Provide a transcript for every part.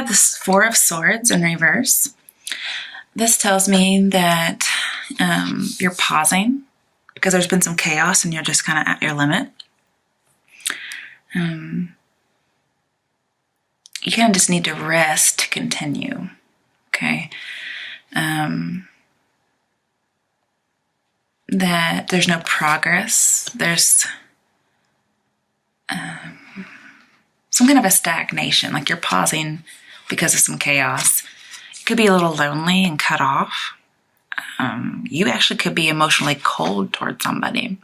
have this Four of Swords in reverse. This tells me that you're pausing because there's been some chaos and you're just kind of at your limit. You kind of just need to rest to continue, okay? That there's no progress. There's some kind of a stagnation, like you're pausing because of some chaos. You could be a little lonely and cut off. You actually could be emotionally cold towards somebody.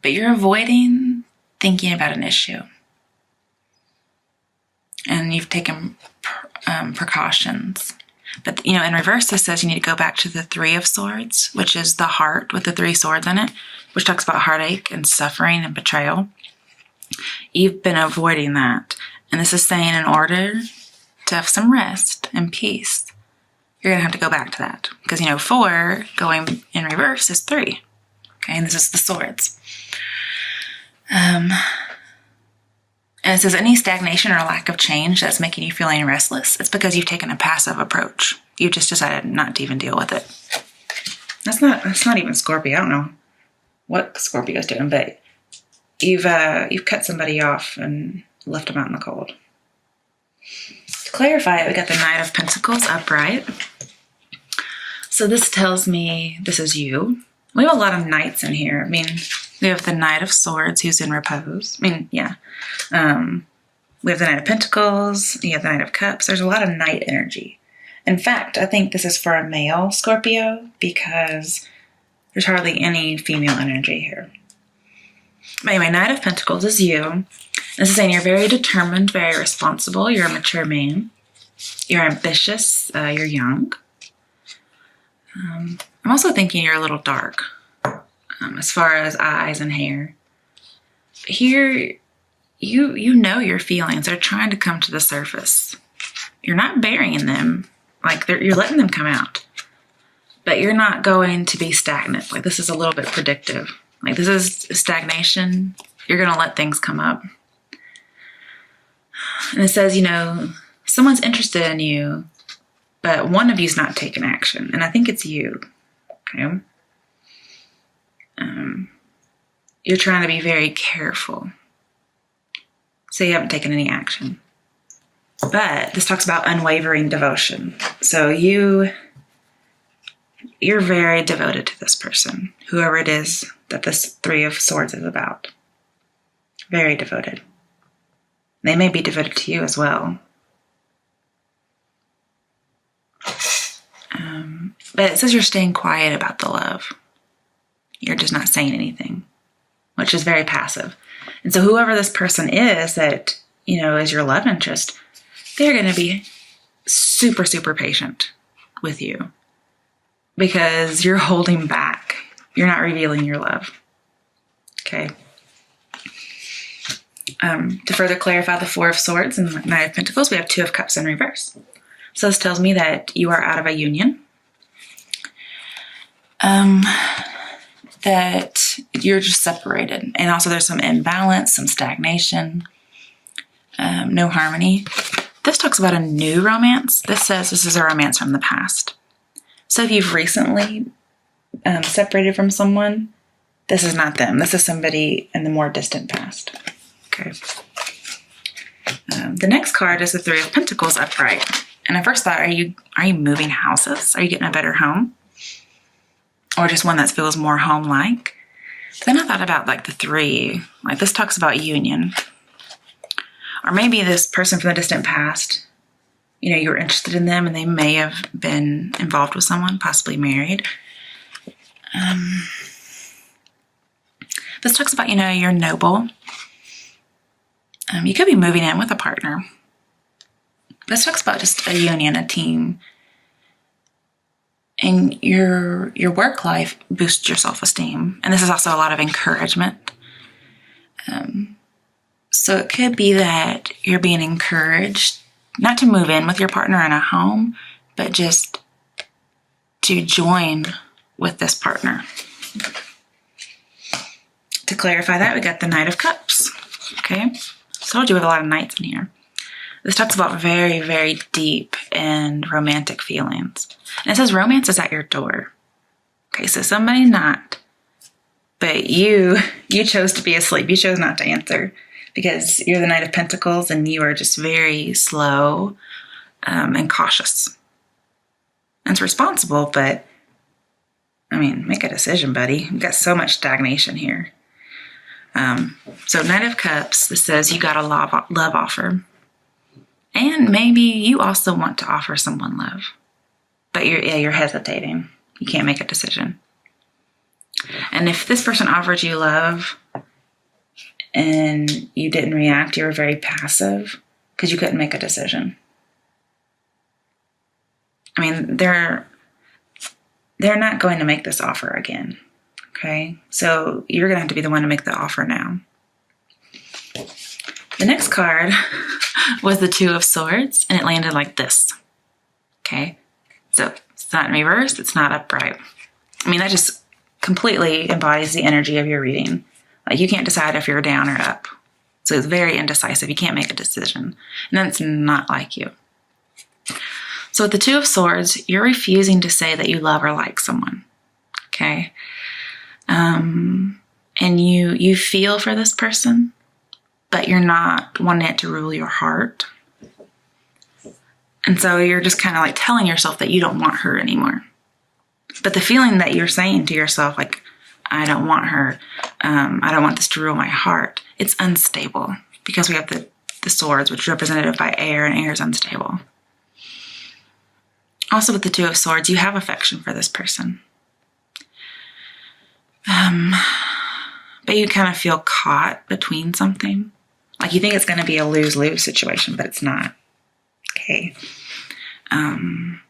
But you're avoiding thinking about an issue. And you've taken precautions. But, you know, in reverse, this says you need to go back to the Three of Swords, which is the heart with the three swords in it, which talks about heartache and suffering and betrayal. You've been avoiding that. And this is saying in order to have some rest and peace, you're going to have to go back to that. Because, you know, 4 going in reverse is 3. Okay, and this is the swords. And it says any stagnation or lack of change that's making you feeling restless, it's because you've taken a passive approach. You've just decided not to even deal with it. That's not even Scorpio. I don't know what Scorpio's doing, but you've cut somebody off and left them out in the cold. To clarify it, we got the Knight of Pentacles upright. So this tells me this is you. We have a lot of knights in here. I mean, we have the Knight of Swords who's in repose. I mean, yeah. We have the Knight of Pentacles. You have the Knight of Cups. There's a lot of knight energy. In fact, I think this is for a male Scorpio because there's hardly any female energy here. But anyway, Knight of Pentacles is you. This is saying you're very determined, very responsible. You're a mature man. You're ambitious. You're young. I'm also thinking you're a little dark as far as eyes and hair. Here, you know your feelings. They're trying to come to the surface. You're not burying them. Like, you're letting them come out. But you're not going to be stagnant. Like, this is a little bit predictive. Like, this is stagnation. You're going to let things come up. And it says, you know, someone's interested in you, but one of you's not taking action. And I think it's you. Okay? You're trying to be very careful. So you haven't taken any action. But this talks about unwavering devotion. So you're very devoted to this person, whoever it is that this Three of Swords is about. Very devoted. They may be devoted to you as well. But it says you're staying quiet about the love. You're just not saying anything, which is very passive. And so whoever this person is that, you know, is your love interest, they're going to be super, super patient with you because you're holding back. You're not revealing your love. Okay. To further clarify the Four of Swords and the Knight of Pentacles, we have Two of Cups in reverse. So this tells me that you are out of a union. That you're just separated. And also there's some imbalance, some stagnation, no harmony. This talks about a new romance. This says this is a romance from the past. So if you've recently separated from someone, this is not them. This is somebody in the more distant past. Okay. The next card is the Three of Pentacles upright. And I first thought, are you moving houses? Are you getting a better home? Or just one that feels more home-like? Then I thought about like the 3. Like this talks about union. Or maybe this person from the distant past, you know, you were interested in them and they may have been involved with someone, possibly married. This talks about, you know, you're noble. You could be moving in with a partner. This talks about just a union, a team. And your work life boosts your self-esteem. And this is also a lot of encouragement. So it could be that you're being encouraged not to move in with your partner in a home, but just to join with this partner. To clarify that, we got the Knight of Cups. Okay, so I told you we have a lot of knights in here. This talks about very, very deep and romantic feelings. And it says romance is at your door. Okay, so somebody not. But you chose to be asleep. You chose not to answer because you're the Knight of Pentacles and you are just very slow and cautious. And it's responsible, but I mean, make a decision, buddy. You've got so much stagnation here. So Knight of Cups, this says you got a love offer. And maybe you also want to offer someone love. But you're hesitating. You can't make a decision. And if this person offered you love and you didn't react, you were very passive because you couldn't make a decision. I mean, they're not going to make this offer again. Okay, so you're going to have to be the one to make the offer now. The next card was the Two of Swords, and it landed like this. Okay, so it's not in reverse, it's not upright. I mean, that just completely embodies the energy of your reading. Like, you can't decide if you're down or up. So it's very indecisive. You can't make a decision. And that's not like you. So with the Two of Swords, you're refusing to say that you love or like someone. Okay? And you feel for this person, but you're not wanting it to rule your heart. And so you're just kind of like telling yourself that you don't want her anymore. But the feeling that you're saying to yourself, like, I don't want her, I don't want this to rule my heart, it's unstable because we have the swords, which are represented by air, and air is unstable. Also with the Two of Swords, you have affection for this person. But you kind of feel caught between something. Like you think it's going to be a lose-lose situation, but it's not. Okay. And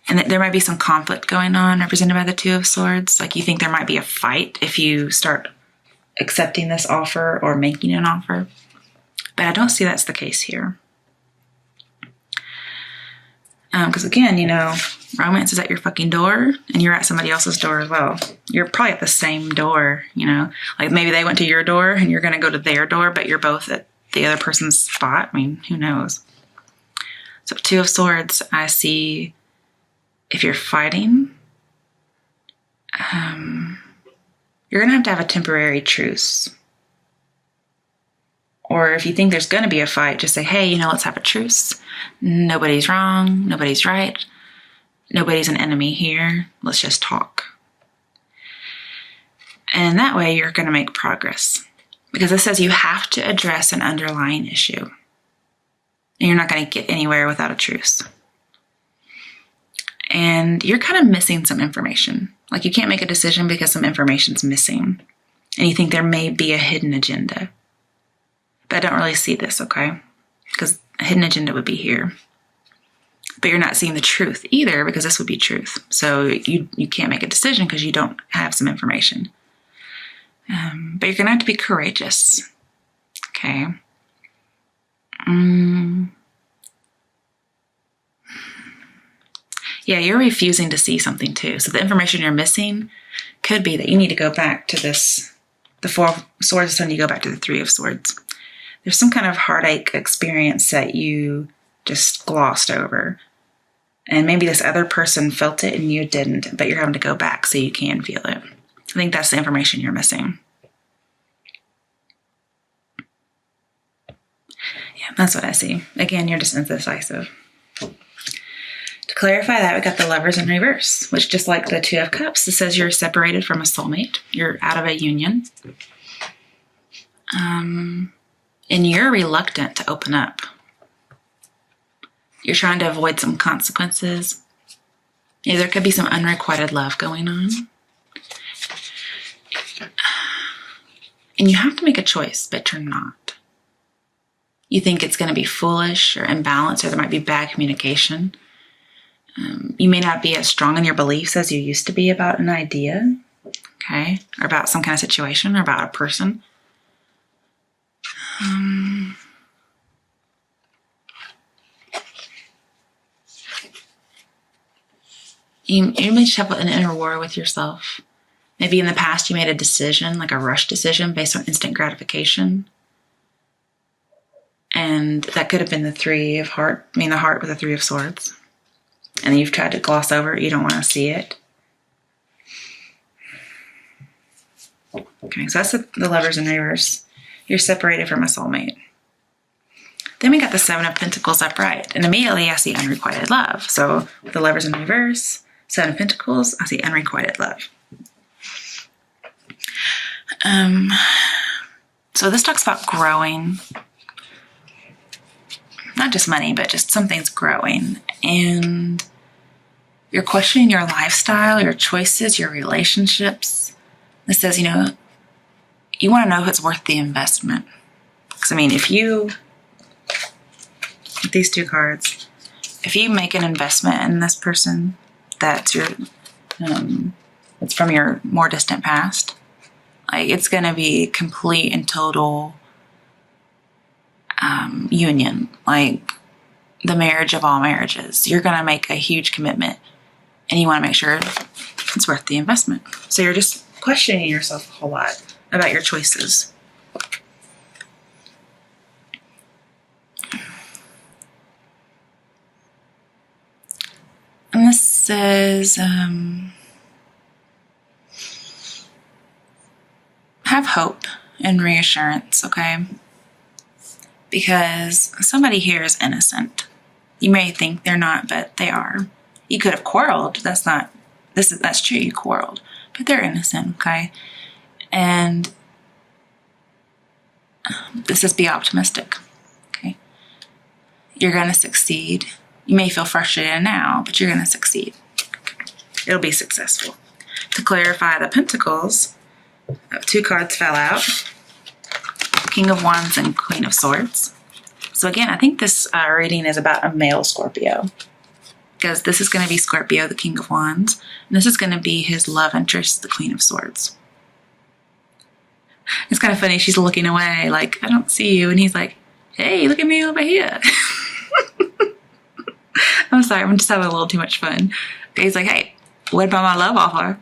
there might be some conflict going on represented by the Two of Swords. Like you think there might be a fight if you start accepting this offer or making an offer. But I don't see that's the case here. Because again, romance is at your fucking door and you're at somebody else's door as well. You're probably at the same door, like maybe they went to your door and you're going to go to their door, but you're both at the other person's spot. I mean, who knows? So Two of Swords, I see if you're fighting, you're going to have a temporary truce. Or if you think there's going to be a fight, just say, hey, let's have a truce. Nobody's wrong. Nobody's right. Nobody's an enemy here. Let's just talk. And that way you're going to make progress. Because it says you have to address an underlying issue. And you're not going to get anywhere without a truce. And you're kind of missing some information. Like you can't make a decision because some information's missing. And you think there may be a hidden agenda. But I don't really see this, okay? Because a hidden agenda would be here. But you're not seeing the truth either because this would be truth. So you can't make a decision because you don't have some information. But you're going to have to be courageous, okay? Yeah, you're refusing to see something too. So the information you're missing could be that you need to go back to this, the Four of Swords, and you go back to the Three of Swords. There's some kind of heartache experience that you just glossed over. And maybe this other person felt it and you didn't, but you're having to go back so you can feel it. I think that's the information you're missing. Yeah, that's what I see. Again, you're just indecisive. To clarify that, we got the Lovers in reverse, which just like the Two of Cups, it says you're separated from a soulmate. You're out of a union. And you're reluctant to open up. You're trying to avoid some consequences. Yeah, there could be some unrequited love going on. And you have to make a choice, but you're not. You think it's going to be foolish or imbalanced, or there might be bad communication. You may not be as strong in your beliefs as you used to be about an idea, okay, or about some kind of situation, or about a person. You may just have an inner war with yourself. Maybe in the past you made a decision, like a rush decision based on instant gratification. And And that could have been the the heart with the Three of Swords. And you've tried to gloss over it. You don't want to see it. Okay, so that's the Lovers in reverse. You're separated from a soulmate. Then we got the Seven of Pentacles upright. And immediately I see unrequited love. So the Lovers in reverse, Seven of Pentacles, I see unrequited love. So this talks about growing. Not just money, but just something's growing. And you're questioning your lifestyle, your choices, your relationships. This says, you want to know if it's worth the investment. Because, if you, with these two cards, if you make an investment in this person that's it's from your more distant past, it's going to be complete and total union, like the marriage of all marriages. You're going to make a huge commitment and you want to make sure it's worth the investment. So you're just questioning yourself a whole lot about your choices. And this says, have hope and reassurance, okay? Because somebody here is innocent. You may think they're not, but they are. You could have quarreled. That's true, you quarreled. But they're innocent, okay? And this is be optimistic, okay? You're going to succeed. You may feel frustrated now, but you're going to succeed. It'll be successful. To clarify the Pentacles, two cards fell out. King of Wands and Queen of Swords. So again, I think this reading is about a male Scorpio. Because this is going to be Scorpio, the King of Wands. And this is going to be his love interest, the Queen of Swords. It's kind of funny. She's looking away like, I don't see you. And he's like, hey, look at me over here. I'm sorry. I'm just having a little too much fun. He's like, hey, what about my love offer?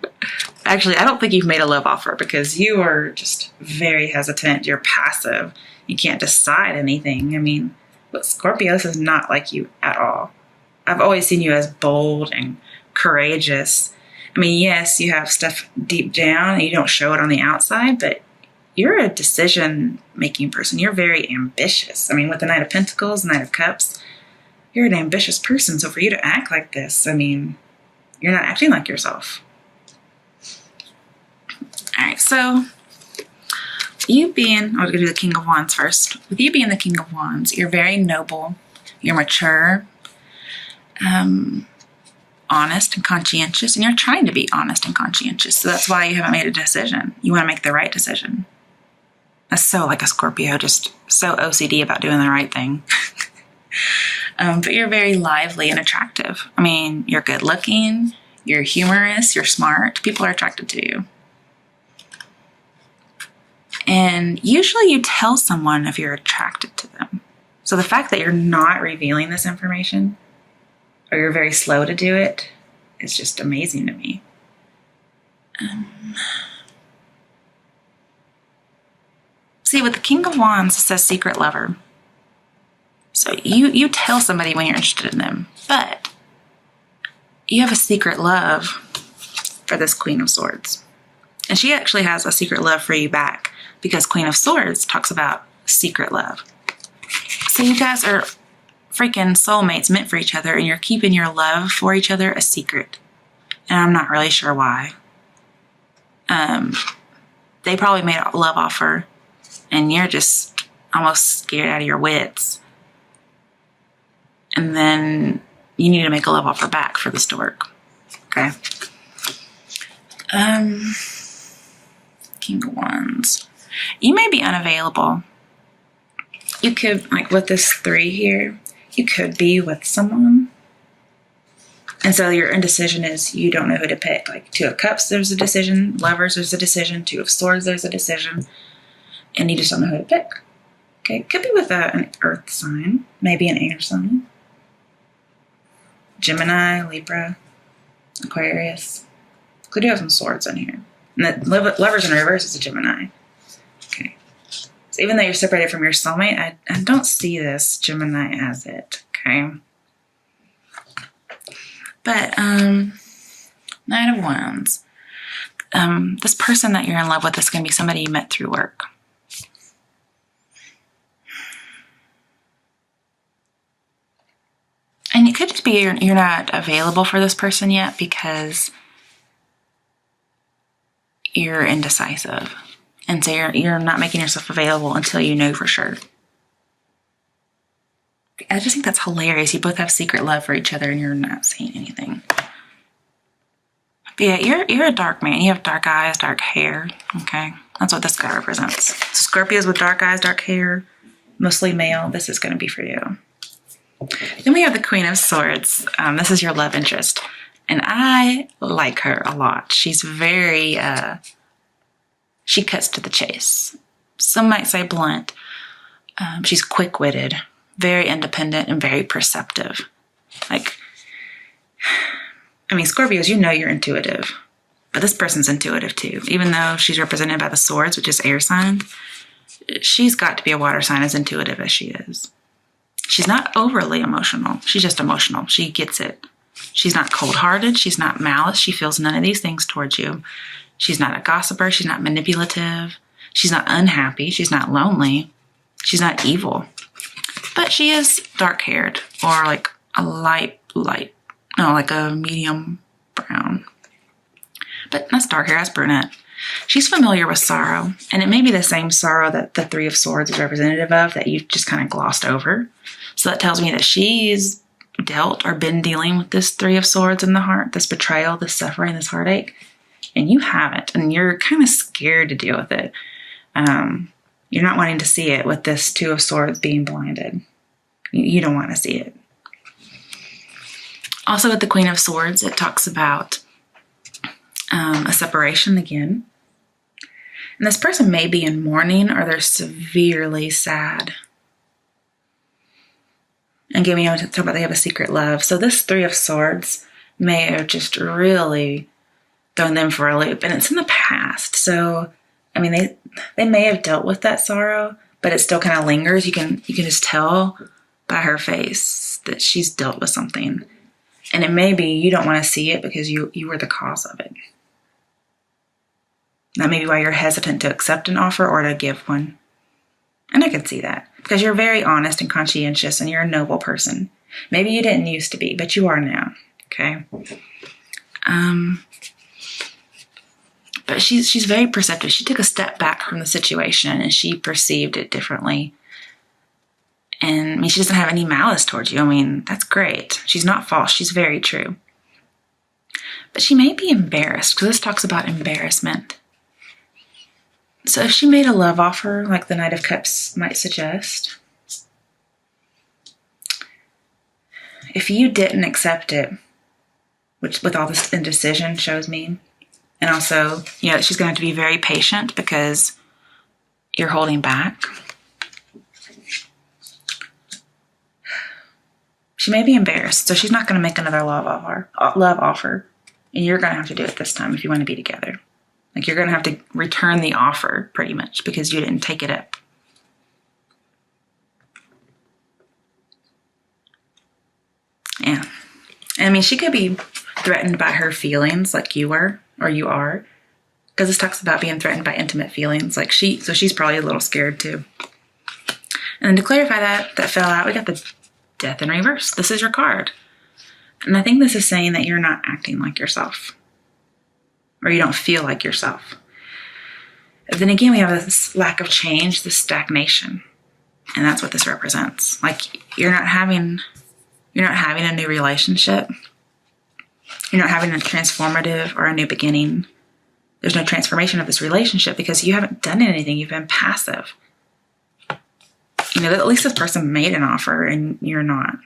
Actually, I don't think you've made a love offer because you are just very hesitant. You're passive. You can't decide anything. But Scorpio, this is not like you at all. I've always seen you as bold and courageous. Yes, you have stuff deep down and you don't show it on the outside, but you're a decision-making person. You're very ambitious. With the Knight of Pentacles, Knight of Cups, you're an ambitious person. So for you to act like this, you're not acting like yourself. All right, so you being, I'll go to the King of Wands first. With you being the King of Wands, you're very noble, you're mature, honest and conscientious, and you're trying to be honest and conscientious. So that's why you haven't made a decision. You want to make the right decision. That's so like a Scorpio, just so OCD about doing the right thing. But you're very lively and attractive. You're good looking, you're humorous, you're smart. People are attracted to you. And usually you tell someone if you're attracted to them. So the fact that you're not revealing this information, or you're very slow to do it, is just amazing to me. See, with the King of Wands, it says secret lover. So you tell somebody when you're interested in them, but you have a secret love for this Queen of Swords. And she actually has a secret love for you back, because Queen of Swords talks about secret love. So you guys are freaking soulmates meant for each other, and you're keeping your love for each other a secret. And I'm not really sure why. They probably made a love offer, and you're just almost scared out of your wits. And then you need to make a love offer back for this to work. Okay? King of Wands. You may be unavailable. You could, like with this 3 here, you could be with someone. And so your indecision is you don't know who to pick. Like 2 of Cups, there's a decision. Lovers, there's a decision. 2 of Swords, there's a decision. And you just don't know who to pick. Okay, it could be with an earth sign, maybe an air sign. Gemini, Libra, Aquarius. We do have some swords in here. And the Lovers in reverse is a Gemini. Okay. So even though you're separated from your soulmate, I don't see this Gemini as it, okay? But Knight of Wands. This person that you're in love with is going to be somebody you met through work. And it could just be you're not available for this person yet because you're indecisive. And so you're not making yourself available until you know for sure. I just think that's hilarious. You both have secret love for each other and you're not saying anything. But yeah, you're a dark man. You have dark eyes, dark hair. Okay, that's what this guy represents. So Scorpios with dark eyes, dark hair, mostly male. This is going to be for you. Then we have the Queen of Swords. This is your love interest. And I like her a lot. She's very, she cuts to the chase. Some might say blunt. She's quick-witted, very independent, and very perceptive. Like, I mean, Scorpios, you know you're intuitive. But this person's intuitive too. Even though she's represented by the swords, which is air signs, she's got to be a water sign as intuitive as she is. She's not overly emotional. She's just emotional. She gets it. She's not cold-hearted. She's not malice. She feels none of these things towards you. She's not a gossiper. She's not manipulative. She's not unhappy. She's not lonely. She's not evil. But she is dark-haired or like a like a medium brown. But that's dark hair, that's brunette. She's familiar with sorrow, and it may be the same sorrow that the Three of Swords is representative of that you've just kind of glossed over. So that tells me that she's dealt or been dealing with this Three of Swords in the heart, this betrayal, this suffering, this heartache, and you haven't, and you're kind of scared to deal with it. You're not wanting to see it with this Two of Swords being blinded. You don't want to see it. Also with the Queen of Swords, it talks about a separation again. And this person may be in mourning or they're severely sad. And again, we have to talk about they have a secret love. So this Three of Swords may have just really thrown them for a loop. And it's in the past. So, I mean, they may have dealt with that sorrow, but it still kind of lingers. You can just tell by her face that she's dealt with something. And it may be you don't want to see it because you were the cause of it. That may be why you're hesitant to accept an offer or to give one. And I can see that because you're very honest and conscientious and you're a noble person. Maybe you didn't used to be, but you are now. Okay. But she's very perceptive. She took a step back from the situation and she perceived it differently. And I mean, she doesn't have any malice towards you. I mean, that's great. She's not false. She's very true. But she may be embarrassed because this talks about embarrassment. So if she made a love offer, like the Knight of Cups might suggest, if you didn't accept it, which with all this indecision shows me, and also, you know, she's going to have to be very patient because you're holding back. She may be embarrassed, so she's not going to make another love offer. And you're going to have to do it this time if you want to be together. Like, you're going to have to return the offer, pretty much, because you didn't take it up. Yeah. I mean, she could be threatened by her feelings like you were, or you are. Because this talks about being threatened by intimate feelings. Like so she's probably a little scared too. And then to clarify that fell out, we got the Death in reverse. This is your card. And I think this is saying that you're not acting like yourself. Or you don't feel like yourself. Then again, we have this lack of change, this stagnation. And that's what this represents. Like, you're not having a new relationship. You're not having a transformative or a new beginning. There's no transformation of this relationship because you haven't done anything. You've been passive. You know, at least this person made an offer and you're not.